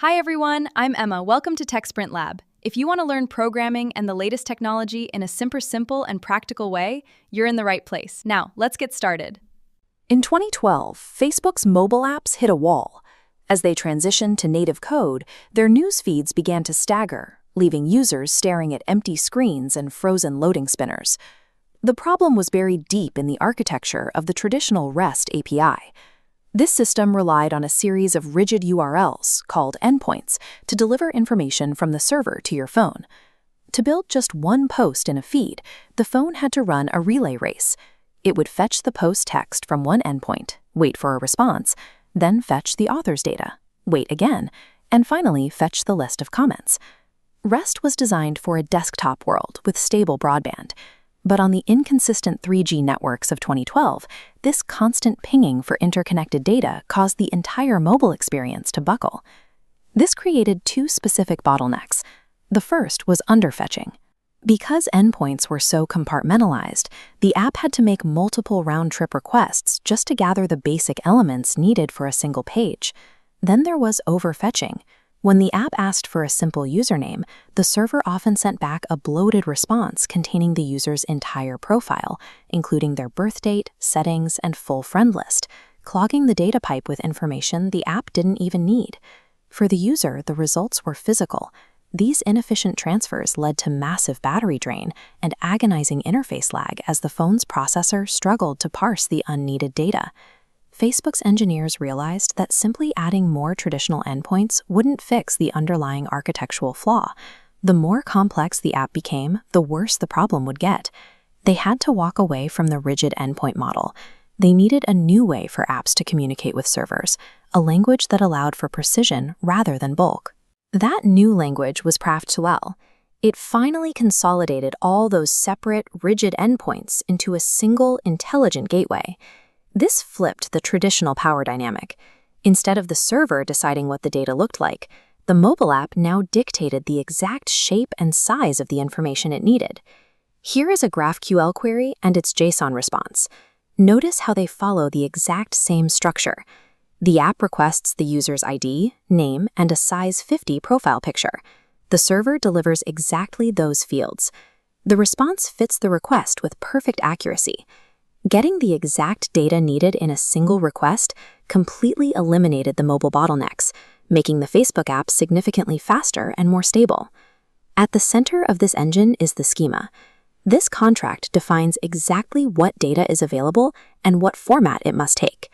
Hi everyone, I'm Emma. Welcome to TechSprintLab. If you want to learn programming and the latest technology in a super simple and practical way, you're in the right place. Now, let's get started. In 2012, Facebook's mobile apps hit a wall. As they transitioned to native code, their news feeds began to stagger, leaving users staring at empty screens and frozen loading spinners. The problem was buried deep in the architecture of the traditional REST API. This system relied on a series of rigid URLs, called endpoints, to deliver information from the server to your phone. To build just one post in a feed, the phone had to run a relay race. It would fetch the post text from one endpoint, wait for a response, then fetch the author's data, wait again, and finally fetch the list of comments. REST was designed for a desktop world with stable broadband. But on the inconsistent 3G networks of 2012, this constant pinging for interconnected data caused the entire mobile experience to buckle. This created two specific bottlenecks. The first was underfetching. Because endpoints were so compartmentalized, the app had to make multiple round-trip requests just to gather the basic elements needed for a single page. Then there was overfetching. When the app asked for a simple username, the server often sent back a bloated response containing the user's entire profile, including their birth date, settings, and full friend list, clogging the data pipe with information the app didn't even need. For the user, the results were physical. These inefficient transfers led to massive battery drain and agonizing interface lag as the phone's processor struggled to parse the unneeded data. Facebook's engineers realized that simply adding more traditional endpoints wouldn't fix the underlying architectural flaw. The more complex the app became, the worse the problem would get. They had to walk away from the rigid endpoint model. They needed a new way for apps to communicate with servers, a language that allowed for precision rather than bulk. That new language was GraphQL. It finally consolidated all those separate, rigid endpoints into a single, intelligent gateway. This flipped the traditional power dynamic. Instead of the server deciding what the data looked like, the mobile app now dictated the exact shape and size of the information it needed. Here is a GraphQL query and its JSON response. Notice how they follow the exact same structure. The app requests the user's ID, name, and a size 50 profile picture. The server delivers exactly those fields. The response fits the request with perfect accuracy. Getting the exact data needed in a single request completely eliminated the mobile bottlenecks, making the Facebook app significantly faster and more stable. At the center of this engine is the schema. This contract defines exactly what data is available and what format it must take.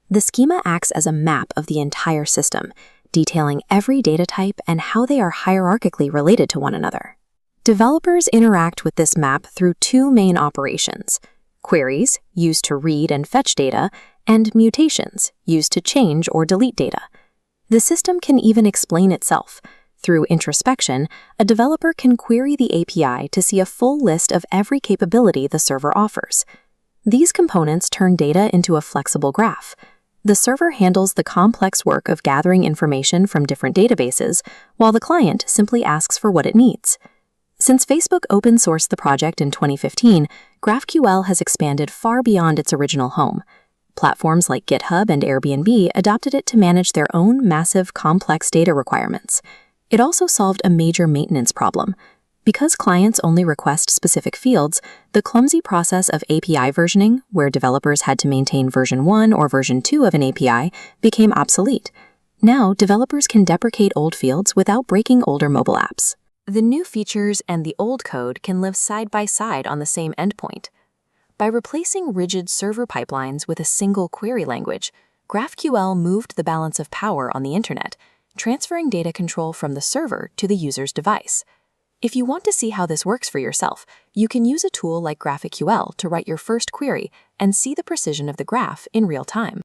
The schema acts as a map of the entire system, detailing every data type and how they are hierarchically related to one another. Developers interact with this map through two main operations: queries, used to read and fetch data, and mutations, used to change or delete data. The system can even explain itself. Through introspection, a developer can query the API to see a full list of every capability the server offers. These components turn data into a flexible graph. The server handles the complex work of gathering information from different databases, while the client simply asks for what it needs. Since Facebook open-sourced the project in 2015, GraphQL has expanded far beyond its original home. Platforms like GitHub and Airbnb adopted it to manage their own massive, complex data requirements. It also solved a major maintenance problem. Because clients only request specific fields, the clumsy process of API versioning, where developers had to maintain version 1 or version 2 of an API, became obsolete. Now, developers can deprecate old fields without breaking older mobile apps. The new features and the old code can live side by side on the same endpoint. By replacing rigid server pipelines with a single query language, GraphQL moved the balance of power on the internet, transferring data control from the server to the user's device. If you want to see how this works for yourself, you can use a tool like GraphQL to write your first query and see the precision of the graph in real time.